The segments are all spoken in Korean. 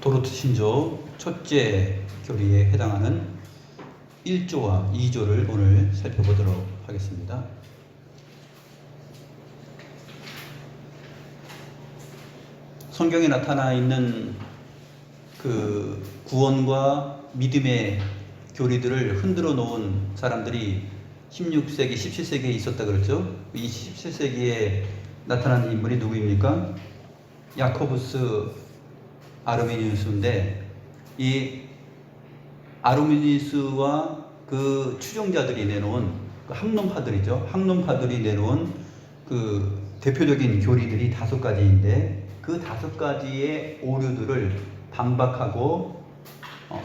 도르트 신조 첫째 교리에 해당하는 1조와 2조를 오늘 살펴보도록 하겠습니다. 성경에 나타나 있는 그 구원과 믿음의 교리들을 흔들어 놓은 사람들이 16세기, 17세기에 있었다 그랬죠. 이 17세기에 나타난 인물이 누구입니까? 야코부스 아르미니우스인데, 이 아르미니우스와 그 추종자들이 내놓은 그 학론파들이죠. 학론파들이 내놓은 그 대표적인 교리들이 5가지인데 그 5가지의 오류들을 반박하고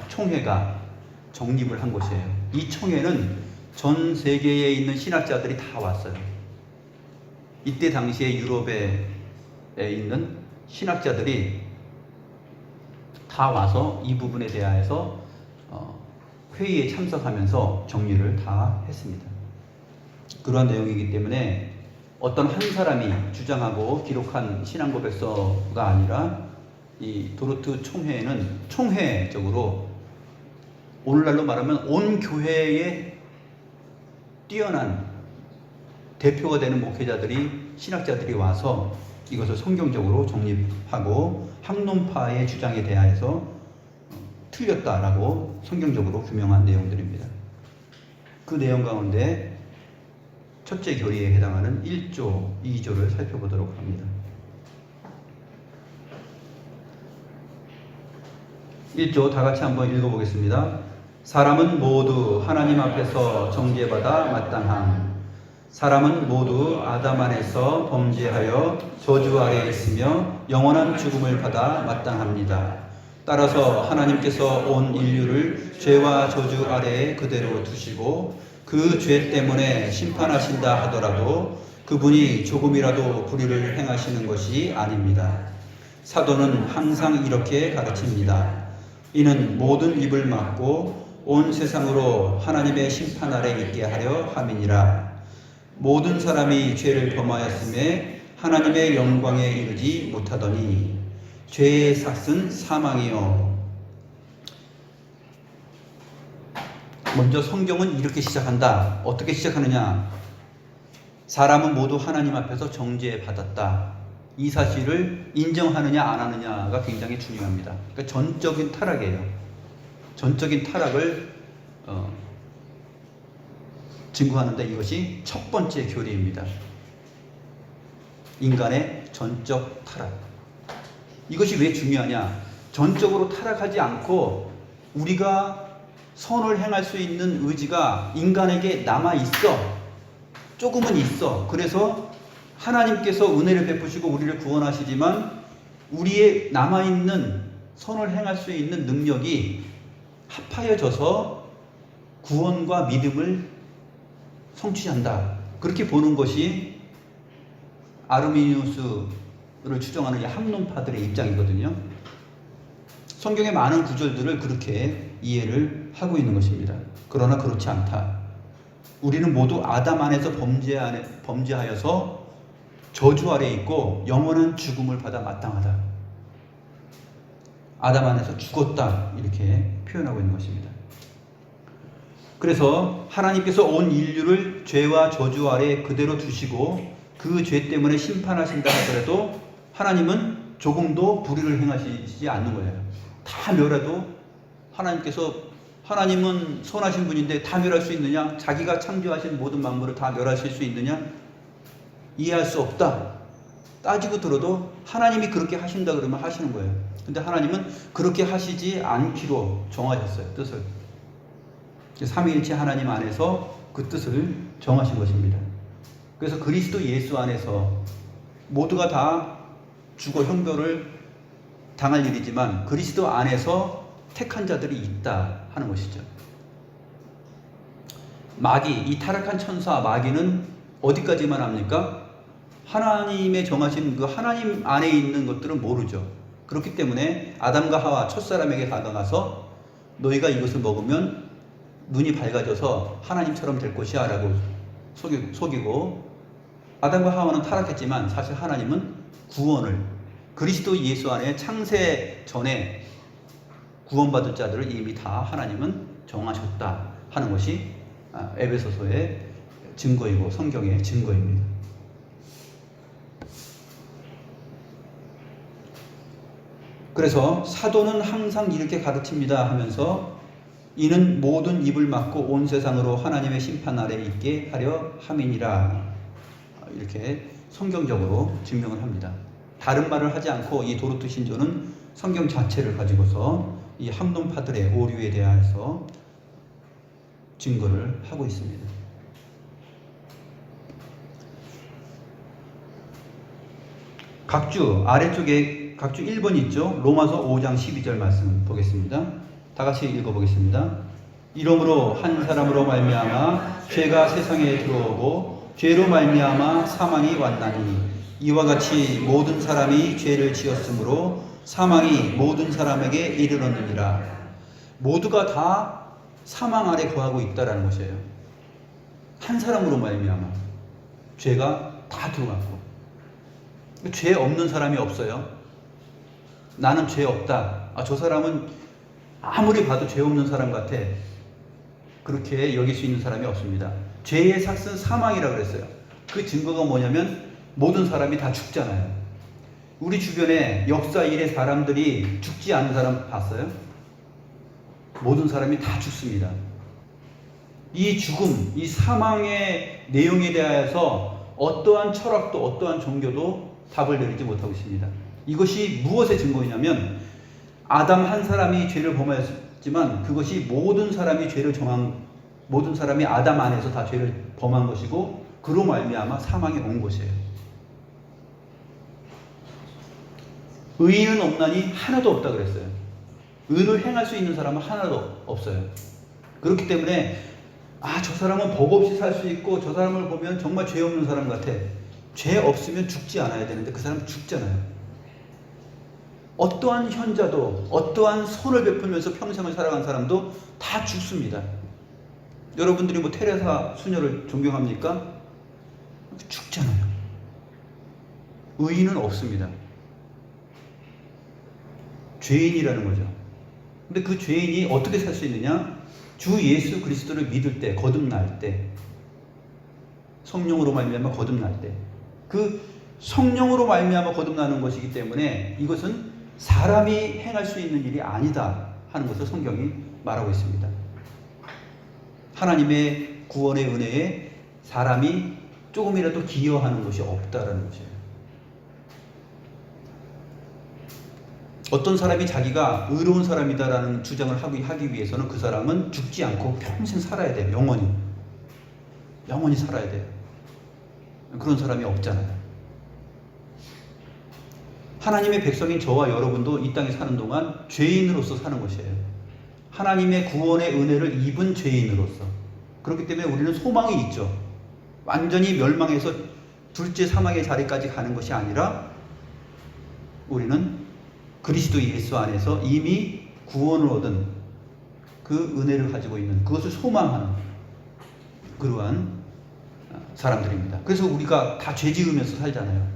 총회가 정립을 한 곳이에요. 이 총회는 전 세계에 있는 신학자들이 다 왔어요. 이때 당시에 유럽에 있는 신학자들이 다 와서 이 부분에 대하여서 회의에 참석하면서 정리를 다 했습니다. 그러한 내용이기 때문에 어떤 한 사람이 주장하고 기록한 신앙고백서가 아니라 이 도르트 총회는 총회적으로 오늘날로 말하면 온 교회에 뛰어난 대표가 되는 목회자들이, 신학자들이 와서 이것을 성경적으로 정립하고 학론파의 주장에 대하여서 틀렸다라고 성경적으로 규명한 내용들입니다. 그 내용 가운데 첫째 교리에 해당하는 1조, 2조를 살펴보도록 합니다. 1조 다 같이 한번 읽어보겠습니다. 사람은 모두 하나님 앞에서 정죄받아 마땅함. 사람은 모두 아담 안에서 범죄하여 저주 아래에 있으며 영원한 죽음을 받아 마땅합니다. 따라서 하나님께서 온 인류를 죄와 저주 아래에 그대로 두시고 그 죄 때문에 심판하신다 하더라도 그분이 조금이라도 불의를 행하시는 것이 아닙니다. 사도는 항상 이렇게 가르칩니다. 이는 모든 입을 막고 온 세상으로 하나님의 심판 아래 있게 하려 함이니라. 모든 사람이 죄를 범하였음에 하나님의 영광에 이르지 못하더니 죄의 삭은 사망이요. 먼저 성경은 이렇게 시작한다. 어떻게 시작하느냐? 사람은 모두 하나님 앞에서 정죄받았다. 이 사실을 인정하느냐 안 하느냐가 굉장히 중요합니다. 그러니까 전적인 타락이에요. 전적인 타락을 증거하는데 이것이 첫 번째 교리입니다. 인간의 전적 타락. 이것이 왜 중요하냐? 전적으로 타락하지 않고 우리가 선을 행할 수 있는 의지가 인간에게 남아있어. 조금은 있어. 그래서 하나님께서 은혜를 베푸시고 우리를 구원하시지만 우리의 남아있는 선을 행할 수 있는 능력이 합하여져서 구원과 믿음을 성취한다. 그렇게 보는 것이 아르미니우스를 추정하는 이 학론파들의 입장이거든요. 성경의 많은 구절들을 그렇게 이해를 하고 있는 것입니다. 그러나 그렇지 않다. 우리는 모두 아담 안에서 범죄하여서 저주 아래에 있고 영원한 죽음을 받아 마땅하다. 아담 안에서 죽었다. 이렇게 표현하고 있는 것입니다. 그래서 하나님께서 온 인류를 죄와 저주 아래 그대로 두시고 그 죄 때문에 심판하신다 하더라도 하나님은 조금도 불의를 행하시지 않는 거예요. 다 멸해도 하나님은 선하신 분인데 다 멸할 수 있느냐? 자기가 창조하신 모든 만물을 다 멸하실 수 있느냐? 이해할 수 없다. 따지고 들어도 하나님이 그렇게 하신다 그러면 하시는 거예요. 근데 하나님은 그렇게 하시지 않기로 정하셨어요. 뜻을. 삼위일체 하나님 안에서 그 뜻을 정하신 것입니다. 그래서 그리스도 예수 안에서 모두가 다 죽어 형벌을 당할 일이지만 그리스도 안에서 택한 자들이 있다 하는 것이죠. 마귀, 이 타락한 천사 마귀는 어디까지만 합니까? 하나님의 정하신 그 하나님 안에 있는 것들은 모르죠. 그렇기 때문에 아담과 하와 첫사람에게 다가가서 너희가 이것을 먹으면 눈이 밝아져서 하나님처럼 될 것이야 라고 속이고, 아담과 하와는 타락했지만 사실 하나님은 구원을 그리스도 예수 안에 창세 전에 구원받을 자들을 이미 다 하나님은 정하셨다 하는 것이 에베소서의 증거이고 성경의 증거입니다. 그래서 사도는 항상 이렇게 가르칩니다 하면서 이는 모든 입을 막고 온 세상으로 하나님의 심판 아래 있게 하려 함이니라, 이렇게 성경적으로 증명을 합니다. 다른 말을 하지 않고 이 도르트 신조는 성경 자체를 가지고서 이 합론파들의 오류에 대해서 증거를 하고 있습니다. 각주 아래쪽에 각주 1번 있죠. 로마서 5장 12절 말씀 보겠습니다. 다 같이 읽어보겠습니다. 이러므로 한 사람으로 말미암아 죄가 세상에 들어오고 죄로 말미암아 사망이 왔나니 이와 같이 모든 사람이 죄를 지었으므로 사망이 모든 사람에게 이르렀느니라. 모두가 다 사망 아래 거하고 있다라는 것이에요. 한 사람으로 말미암아 죄가 다 들어갔고, 죄 없는 사람이 없어요. 나는 죄 없다. 저 사람은 아무리 봐도 죄 없는 사람 같아. 그렇게 여길 수 있는 사람이 없습니다. 죄의 삭은 사망이라고 그랬어요. 그 증거가 뭐냐면 모든 사람이 다 죽잖아요. 우리 주변에 역사 일에 사람들이 죽지 않은 사람 봤어요? 모든 사람이 다 죽습니다. 이 죽음, 이 사망의 내용에 대하여서 어떠한 철학도 어떠한 종교도 답을 내리지 못하고 있습니다. 이것이 무엇의 증거이냐면 아담 한 사람이 죄를 범하였지만 그것이 모든 사람이 모든 사람이 아담 안에서 다 죄를 범한 것이고 그로 말미암아 사망이 온 것이에요. 의인은 없나니 하나도 없다 그랬어요. 의를 행할 수 있는 사람은 하나도 없어요. 그렇기 때문에 저 사람은 법 없이 살 수 있고 저 사람을 보면 정말 죄 없는 사람 같아. 죄 없으면 죽지 않아야 되는데 그 사람은 죽잖아요. 어떠한 현자도 어떠한 선을 베풀면서 평생을 살아간 사람도 다 죽습니다. 여러분들이 뭐 테레사 수녀를 존경합니까? 죽잖아요. 의인은 없습니다. 죄인이라는 거죠. 근데 그 죄인이 어떻게 살 수 있느냐? 주 예수 그리스도를 믿을 때, 거듭날 때, 성령으로 말미암아 거듭날 때, 그 성령으로 말미암아 거듭나는 것이기 때문에 이것은 사람이 행할 수 있는 일이 아니다 하는 것을 성경이 말하고 있습니다. 하나님의 구원의 은혜에 사람이 조금이라도 기여하는 것이 없다라는 것이에요. 어떤 사람이 자기가 의로운 사람이다라는 주장을 하기 위해서는 그 사람은 죽지 않고 평생 살아야 돼요. 영원히 살아야 돼요. 그런 사람이 없잖아요. 하나님의 백성인 저와 여러분도 이 땅에 사는 동안 죄인으로서 사는 것이에요. 하나님의 구원의 은혜를 입은 죄인으로서. 그렇기 때문에 우리는 소망이 있죠. 완전히 멸망해서 둘째 사망의 자리까지 가는 것이 아니라 우리는 그리스도 예수 안에서 이미 구원을 얻은 그 은혜를 가지고 있는, 그것을 소망하는 그러한 사람들입니다. 그래서 우리가 다 죄 지으면서 살잖아요.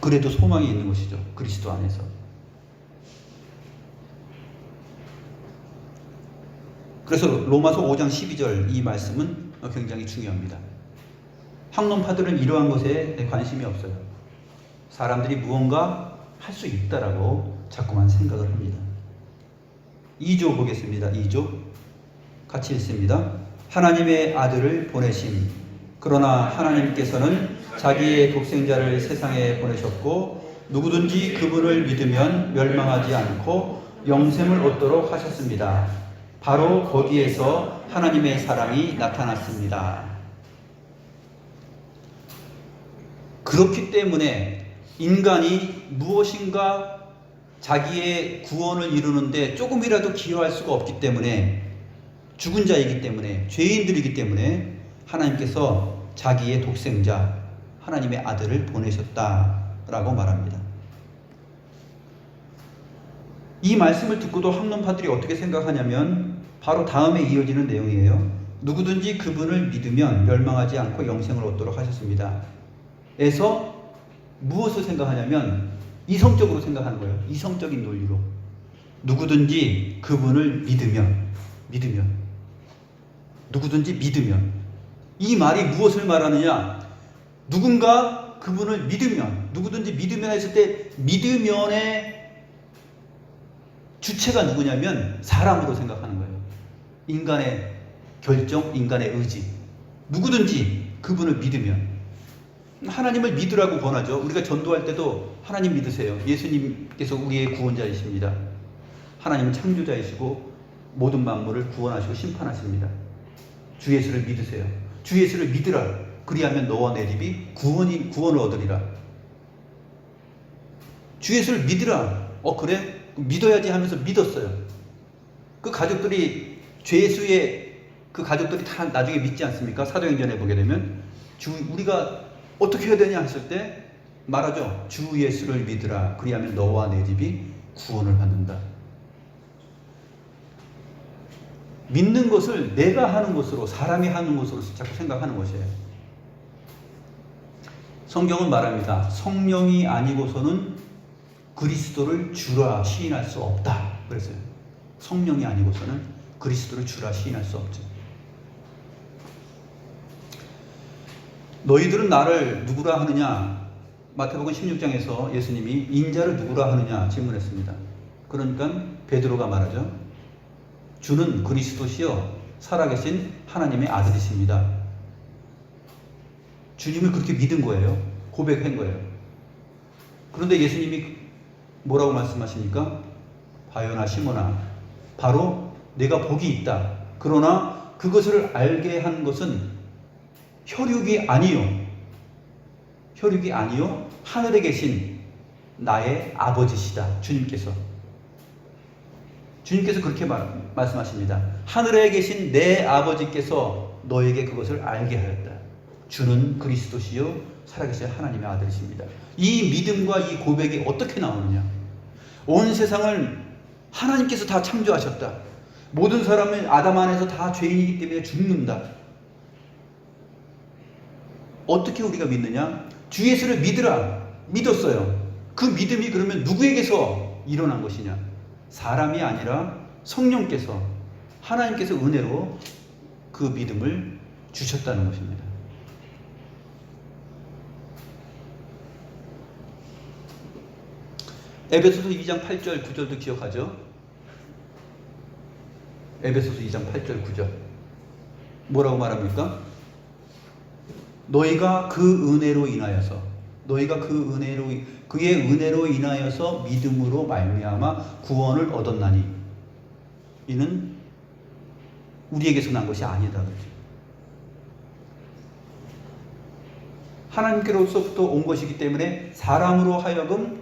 그래도 소망이 있는 것이죠. 그리스도 안에서. 그래서 로마서 5장 12절 이 말씀은 굉장히 중요합니다. 학론파들은 이러한 것에 관심이 없어요. 사람들이 무언가 할 수 있다라고 자꾸만 생각을 합니다. 2조 보겠습니다. 2조 같이 읽습니다. 하나님의 아들을 보내심. 그러나 하나님께서는 자기의 독생자를 세상에 보내셨고 누구든지 그분을 믿으면 멸망하지 않고 영생을 얻도록 하셨습니다. 바로 거기에서 하나님의 사랑이 나타났습니다. 그렇기 때문에 인간이 무엇인가 자기의 구원을 이루는데 조금이라도 기여할 수가 없기 때문에, 죽은 자이기 때문에, 죄인들이기 때문에 하나님께서 자기의 독생자 하나님의 아들을 보내셨다라고 말합니다. 이 말씀을 듣고도 학론파들이 어떻게 생각하냐면 바로 다음에 이어지는 내용이에요. 누구든지 그분을 믿으면 멸망하지 않고 영생을 얻도록 하셨습니다. 에서 무엇을 생각하냐면 이성적으로 생각하는 거예요. 이성적인 논리로. 누구든지 그분을 믿으면 누구든지 믿으면. 이 말이 무엇을 말하느냐? 누군가 그분을 믿으면, 누구든지 믿으면 했을 때 믿으면의 주체가 누구냐면 사람으로 생각하는 거예요. 인간의 결정, 인간의 의지. 누구든지 그분을 믿으면. 하나님을 믿으라고 권하죠. 우리가 전도할 때도 하나님 믿으세요. 예수님께서 우리의 구원자이십니다. 하나님은 창조자이시고 모든 만물을 구원하시고 심판하십니다. 주 예수를 믿으세요. 주 예수를 믿으라. 그리하면 너와 내 집이 구원을 얻으리라. 주 예수를 믿으라. 그래? 믿어야지 하면서 믿었어요. 그 가족들이 죄수의 그 가족들이 다 나중에 믿지 않습니까? 사도행전에 보게 되면 우리가 어떻게 해야 되냐 했을 때 말하죠. 주 예수를 믿으라. 그리하면 너와 내 집이 구원을 받는다. 믿는 것을 내가 하는 것으로, 사람이 하는 것으로 자꾸 생각하는 것이에요. 성경은 말합니다. 성령이 아니고서는 그리스도를 주라 시인할 수 없다. 그랬어요. 성령이 아니고서는 그리스도를 주라 시인할 수 없죠. 너희들은 나를 누구라 하느냐? 마태복음 16장에서 예수님이 인자를 누구라 하느냐 질문했습니다. 그러니까 베드로가 말하죠. 주는 그리스도시요 살아계신 하나님의 아들이십니다. 주님을 그렇게 믿은 거예요. 고백한 거예요. 그런데 예수님이 뭐라고 말씀하십니까? 바요나 시몬아, 바로 내가 복이 있다. 그러나 그것을 알게 한 것은 혈육이 아니요 하늘에 계신 나의 아버지시다. 주님께서 그렇게 말씀하십니다. 하늘에 계신 내 아버지께서 너에게 그것을 알게 하였다. 주는 그리스도시요 살아계신 하나님의 아들이십니다. 이 믿음과 이 고백이 어떻게 나오느냐? 온 세상을 하나님께서 다 창조하셨다. 모든 사람은 아담 안에서 다 죄인이기 때문에 죽는다. 어떻게 우리가 믿느냐? 주 예수를 믿었어요. 그 믿음이 그러면 누구에게서 일어난 것이냐? 사람이 아니라 성령께서, 하나님께서 은혜로 그 믿음을 주셨다는 것입니다. 에베소서 2장 8절 9절도 기억하죠? 에베소서 2장 8절 9절 뭐라고 말합니까? 너희가 그 은혜로 인하여서 그의 은혜로 인하여서 믿음으로 말미암아 구원을 얻었나니 이는 우리에게서 난 것이 아니다. 그렇죠? 하나님께로부터 온 것이기 때문에 사람으로 하여금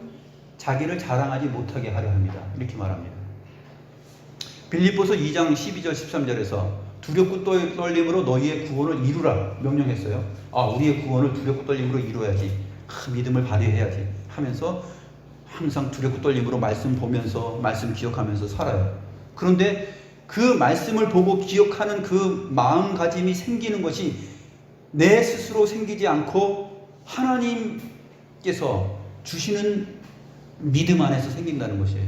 자기를 자랑하지 못하게 하려 합니다. 이렇게 말합니다. 빌립보서 2장 12절 13절에서 두렵고 떨림으로 너희의 구원을 이루라 명령했어요. 우리의 구원을 두렵고 떨림으로 이루어야지. 믿음을 발휘해야지 하면서 항상 두렵고 떨림으로 말씀 보면서 말씀 기억하면서 살아요. 그런데 그 말씀을 보고 기억하는 그 마음가짐이 생기는 것이 내 스스로 생기지 않고 하나님께서 주시는 믿음 안에서 생긴다는 것이에요.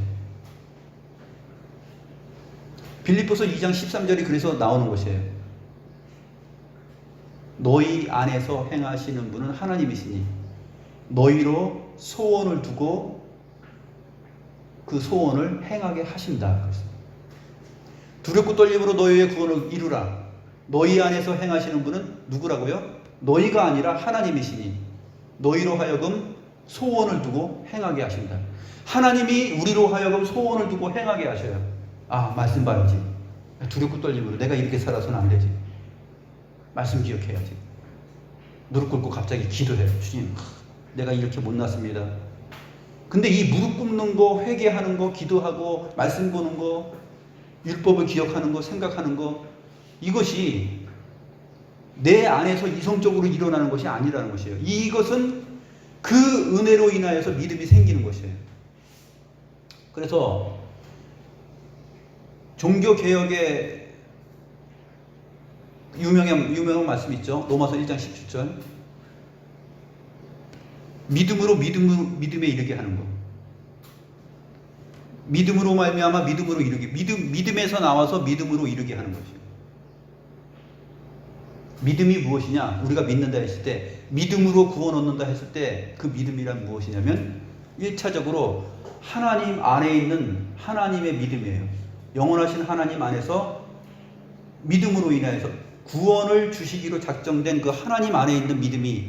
빌립보서 2장 13절이 그래서 나오는 것이에요. 너희 안에서 행하시는 분은 하나님이시니 너희로 소원을 두고 그 소원을 행하게 하신다. 두렵고 떨림으로 너희의 구원을 이루라. 너희 안에서 행하시는 분은 누구라고요? 너희가 아니라 하나님이시니 너희로 하여금 소원을 두고 행하게 하신다. 하나님이 우리로 하여금 소원을 두고 행하게 하셔요. 말씀 봐야지. 두렵고 떨림으로 내가 이렇게 살아서는 안 되지. 말씀 기억해야지. 무릎 꿇고 갑자기 기도해요. 주님, 내가 이렇게 못났습니다. 근데 이 무릎 꿇는 거, 회개하는 거, 기도하고 말씀 보는 거, 율법을 기억하는 거, 생각하는 거, 이것이 내 안에서 이성적으로 일어나는 것이 아니라는 것이에요. 이것은 그 은혜로 인하여서 믿음이 생기는 것이에요. 그래서 종교개혁의 유명한 말씀 있죠. 로마서 1장 17절 믿음으로 믿음에 이르게 하는 것. 믿음으로 말미암아 믿음으로 이르게, 믿음에서 나와서 믿음으로 이르게 하는 것이에요. 믿음이 무엇이냐? 우리가 믿는다 했을 때, 믿음으로 구원 얻는다 했을 때 그 믿음이란 무엇이냐면 1차적으로 하나님 안에 있는 하나님의 믿음이에요. 영원하신 하나님 안에서 믿음으로 인하여서 구원을 주시기로 작정된 그 하나님 안에 있는 믿음이,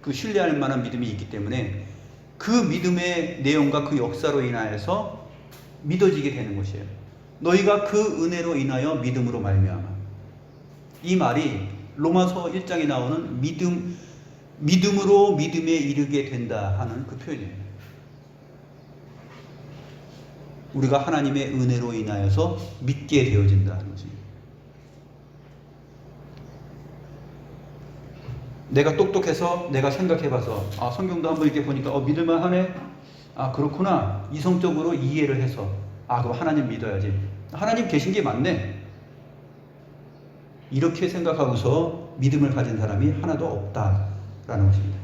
그 신뢰할 만한 믿음이 있기 때문에 그 믿음의 내용과 그 역사로 인하여서 믿어지게 되는 것이에요. 너희가 그 은혜로 인하여 믿음으로 말미암아. 이 말이 로마서 1장에 나오는 믿음으로 믿음에 이르게 된다 하는 그 표현이에요. 우리가 하나님의 은혜로 인하여서 믿게 되어진다 하는 거지. 내가 똑똑해서 내가 생각해봐서 성경도 한번 이렇게 보니까 믿을만 하네. 그렇구나. 이성적으로 이해를 해서 그럼 하나님 믿어야지. 하나님 계신 게 맞네. 이렇게 생각하고서 믿음을 가진 사람이 하나도 없다라는 것입니다.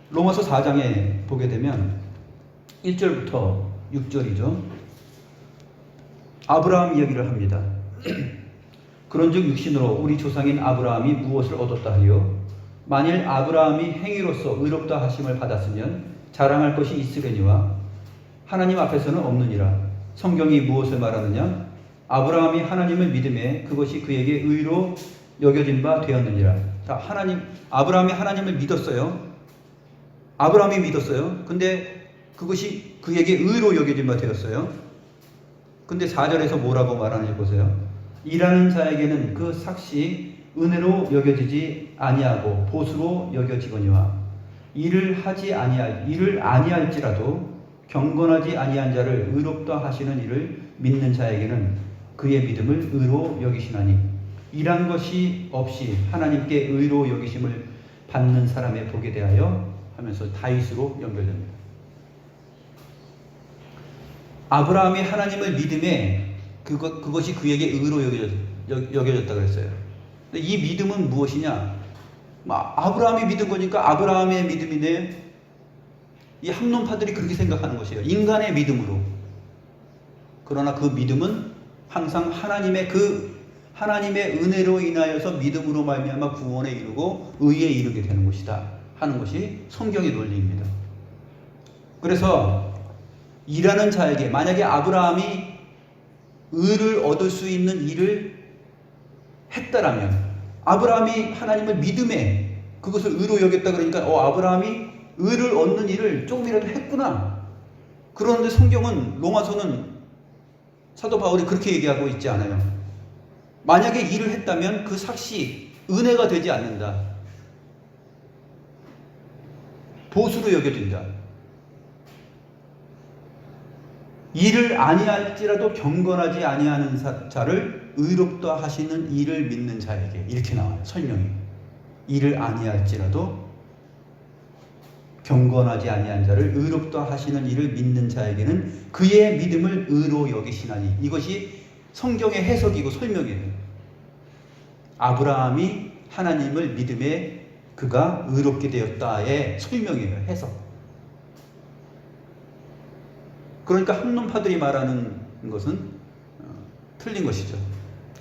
로마서 4장에 보게 되면 1절부터 6절이죠. 아브라함 이야기를 합니다. 그런즉 육신으로 우리 조상인 아브라함이 무엇을 얻었다 하리요? 만일 아브라함이 행위로서 의롭다 하심을 받았으면 자랑할 것이 있으려니와 하나님 앞에서는 없느니라. 성경이 무엇을 말하느냐? 아브라함이 하나님을 믿음에 그것이 그에게 의로 여겨진 바 되었느니라. 자, 아브라함이 하나님을 믿었어요. 아브라함이 믿었어요. 근데 그것이 그에게 의로 여겨진 바 되었어요. 근데 4절에서 뭐라고 말하는지 보세요. 일하는 자에게는 그 삭시 은혜로 여겨지지 아니하고 보수로 여겨지거니와 일을 아니할지라도 경건하지 아니한 자를 의롭다 하시는 이를 믿는 자에게는 그의 믿음을 의로 여기시나니 일한 것이 없이 하나님께 의로 여기심을 받는 사람의 복에 대하여 하면서 다윗으로 연결됩니다. 아브라함이 하나님을 믿음에 그것이 그에게 의로 여겨졌다고 했어요. 근데 이 믿음은 무엇이냐? 아브라함이 믿은 거니까 아브라함의 믿음이네. 이 합론파들이 그렇게 생각하는 것이에요. 인간의 믿음으로. 그러나 그 믿음은 항상 하나님의 은혜로 인하여서 믿음으로 말미암아 구원에 이르고 의에 이르게 되는 것이다 하는 것이 성경의 논리입니다. 그래서 일하는 자에게 만약에 아브라함이 의를 얻을 수 있는 일을 했다라면, 아브라함이 하나님을 믿음에 그것을 의로 여겼다 그러니까 아브라함이 의를 얻는 일을 조금이라도 했구나. 그런데 성경은, 로마서는 사도 바울이 그렇게 얘기하고 있지 않아요. 만약에 일을 했다면 그 삭시 은혜가 되지 않는다. 보수로 여겨진다. 일을 아니할지라도 경건하지 아니하는 자를 의롭다 하시는 이를 믿는 자에게, 이렇게 나와요. 설명이. 일을 아니할지라도 경건하지 아니한 자를 의롭다 하시는 이를 믿는 자에게는 그의 믿음을 의로 여기시나니. 이것이 성경의 해석이고 설명이에요. 아브라함이 하나님을 믿음에 그가 의롭게 되었다의 설명이에요. 해석. 그러니까 합론파들이 말하는 것은 틀린 것이죠.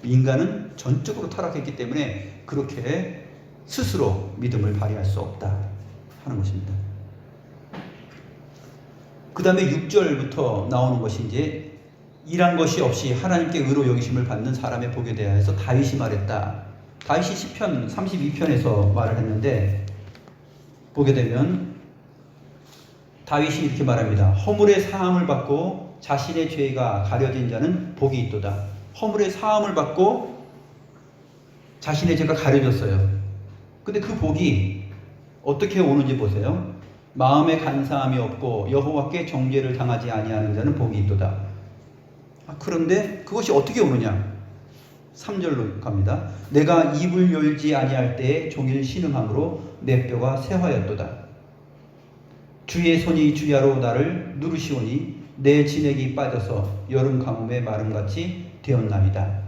인간은 전적으로 타락했기 때문에 그렇게 스스로 믿음을 발휘할 수 없다 하는 것입니다. 그 다음에 6절부터 나오는 것이 이제 일한 것이 없이 하나님께 의로 여기심을 받는 사람의 복에 대하여서 다윗이 말했다. 다윗이 시편 32편에서 말을 했는데 보게 되면 다윗이 이렇게 말합니다. 허물의 사함을 받고 자신의 죄가 가려진 자는 복이 있도다. 허물의 사함을 받고 자신의 죄가 가려졌어요. 근데 그 복이 어떻게 오는지 보세요. 마음에 간사함이 없고 여호와께 정죄를 당하지 아니하는 자는 복이 있도다. 그런데 그것이 어떻게 오느냐? 3절로 갑니다. 내가 입을 열지 아니할 때에 종일 신음함으로 내 뼈가 쇠하였도다. 주의 손이 주야로 나를 누르시오니 내 진액이 빠져서 여름 가뭄의 마름같이 되었나이다.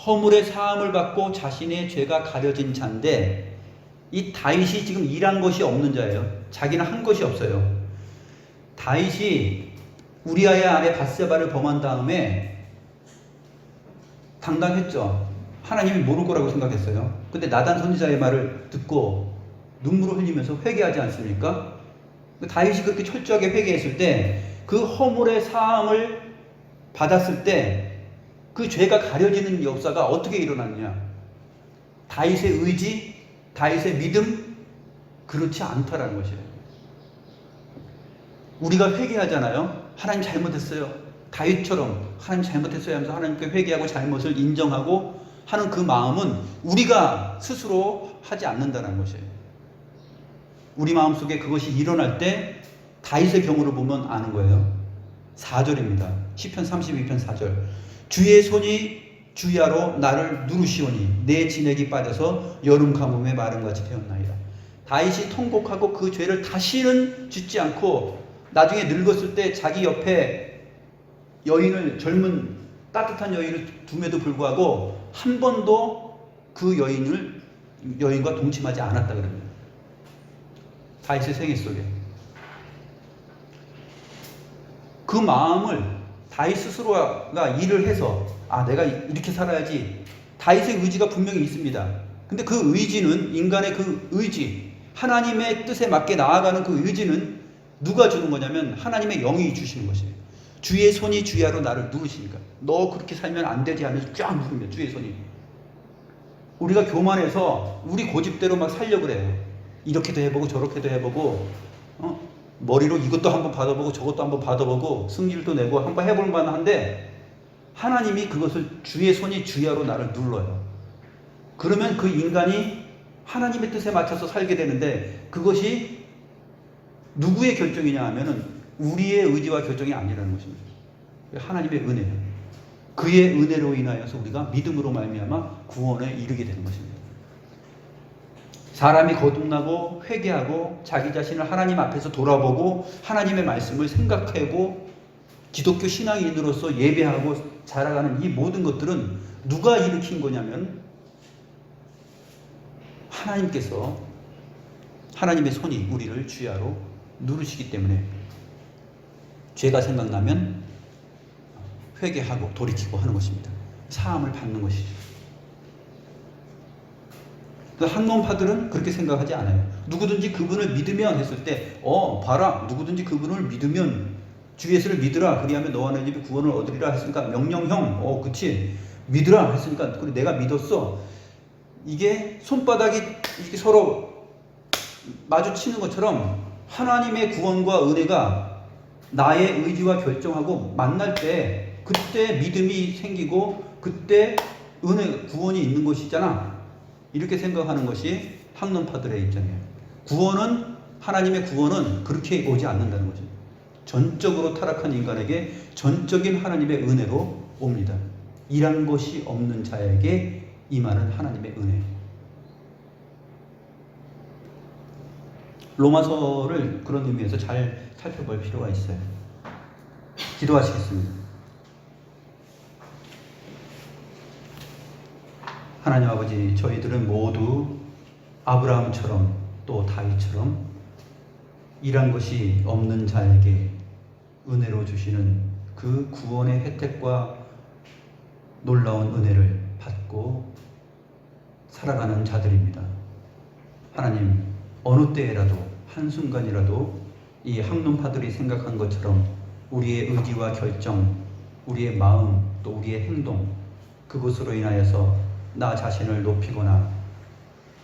허물의 사함을 받고 자신의 죄가 가려진 자인데, 이 다윗이 지금 일한 것이 없는 자예요. 자기는 한 것이 없어요. 다윗이 우리아의 아내 밧세바를 범한 다음에 당당했죠. 하나님이 모를 거라고 생각했어요. 근데 나단 선지자의 말을 듣고 눈물을 흘리면서 회개하지 않습니까? 다윗이 그렇게 철저하게 회개했을 때 그 허물의 사함을 받았을 때 그 죄가 가려지는 역사가 어떻게 일어났냐? 다윗의 의지, 다윗의 믿음, 그렇지 않다라는 것이에요. 우리가 회개하잖아요. 하나님 잘못했어요. 다윗처럼 하나님 잘못했어요 하면서 하나님께 회개하고 잘못을 인정하고 하는 그 마음은 우리가 스스로 하지 않는다는 것이에요. 우리 마음속에 그것이 일어날 때 다윗의 경우를 보면 아는 거예요. 4절입니다. 시편 32편 4절. 주의 손이 주야로 나를 누르시오니 내 진액이 빠져서 여름 가뭄에 마름같이 되었나이다. 다윗이 통곡하고 그 죄를 다시는 짓지 않고 나중에 늙었을 때 자기 옆에 여인을, 젊은 따뜻한 여인을 둠에도 불구하고 한 번도 그 여인과 동침하지 않았다 그럽니다. 다윗의 생애 속에 그 마음을 다윗 스스로가 일을 해서 내가 이렇게 살아야지. 다윗의 의지가 분명히 있습니다. 근데 그 의지는, 인간의 그 의지, 하나님의 뜻에 맞게 나아가는 그 의지는 누가 주는 거냐면 하나님의 영이 주시는 것이에요. 주의 손이 주야로 나를 누르시니까. 너 그렇게 살면 안 되지 하면서 쫙 누르면 주의 손이. 우리가 교만해서 우리 고집대로 막 살려고 그래요. 이렇게도 해보고 저렇게도 해보고 머리로 이것도 한번 받아보고 저것도 한번 받아보고 승질도 내고 한번 해볼 만한데 하나님이 그것을 주의 손이 주야로 나를 눌러요. 그러면 그 인간이 하나님의 뜻에 맞춰서 살게 되는데 그것이 누구의 결정이냐 하면은 우리의 의지와 결정이 아니라는 것입니다. 하나님의 은혜예요. 그의 은혜로 인하여서 우리가 믿음으로 말미암아 구원에 이르게 되는 것입니다. 사람이 거듭나고 회개하고 자기 자신을 하나님 앞에서 돌아보고 하나님의 말씀을 생각하고 기독교 신앙인으로서 예배하고 자라가는 이 모든 것들은 누가 일으킨 거냐면 하나님께서, 하나님의 손이 우리를 주야로 누르시기 때문에 죄가 생각나면 회개하고 돌이키고 하는 것입니다. 사함을 받는 것이죠. 학론파들은 그렇게 생각하지 않아요. 누구든지 그분을 믿으면 했을 때 봐라, 누구든지 그분을 믿으면, 주 예수를 믿으라 그리하면 너와 내 집이 구원을 얻으리라 했으니까 명령형, 그치, 믿으라 했으니까 그래 내가 믿었어. 이게 손바닥이 이렇게 서로 마주치는 것처럼 하나님의 구원과 은혜가 나의 의지와 결정하고 만날 때 그때 믿음이 생기고 그때 은혜, 구원이 있는 것이잖아. 이렇게 생각하는 것이 학론파들의 입장이에요. 구원은, 하나님의 구원은 그렇게 오지 않는다는 거죠. 전적으로 타락한 인간에게 전적인 하나님의 은혜로 옵니다. 일한 것이 없는 자에게 임하는 하나님의 은혜. 로마서를 그런 의미에서 잘 살펴볼 필요가 있어요. 기도하시겠습니다. 하나님 아버지, 저희들은 모두 아브라함처럼 또 다윗처럼 일한 것이 없는 자에게 은혜로 주시는 그 구원의 혜택과 놀라운 은혜를 받고 살아가는 자들입니다. 하나님, 어느 때라도 한순간이라도 이 학론파들이 생각한 것처럼 우리의 의지와 결정, 우리의 마음, 또 우리의 행동, 그것으로 인하여서 나 자신을 높이거나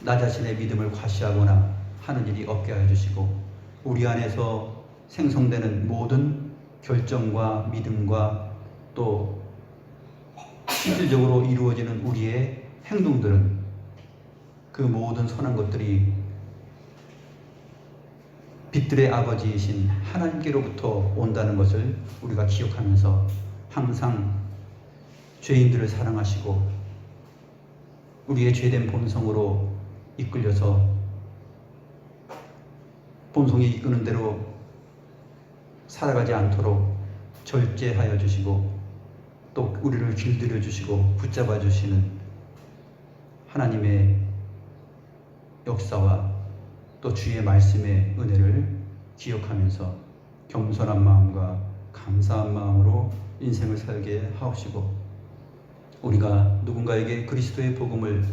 나 자신의 믿음을 과시하거나 하는 일이 없게 하여 주시고, 우리 안에서 생성되는 모든 결정과 믿음과 또 실질적으로 이루어지는 우리의 행동들은 그 모든 선한 것들이 빛들의 아버지이신 하나님께로부터 온다는 것을 우리가 기억하면서 항상 죄인들을 사랑하시고 우리의 죄된 본성으로 이끌려서 본성이 이끄는 대로 살아가지 않도록 절제하여 주시고 또 우리를 길들여 주시고 붙잡아 주시는 하나님의 역사와 또 주의 말씀의 은혜를 기억하면서 겸손한 마음과 감사한 마음으로 인생을 살게 하옵시고, 우리가 누군가에게 그리스도의 복음을,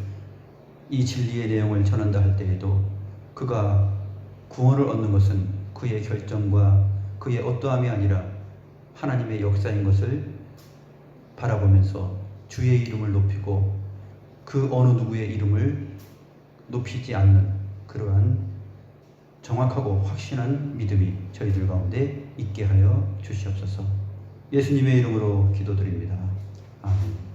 이 진리의 내용을 전한다 할 때에도 그가 구원을 얻는 것은 그의 결정과 그의 어떠함이 아니라 하나님의 역사인 것을 바라보면서 주의 이름을 높이고 그 어느 누구의 이름을 높이지 않는 그러한 정확하고 확신한 믿음이 저희들 가운데 있게 하여 주시옵소서. 예수님의 이름으로 기도드립니다. 아멘.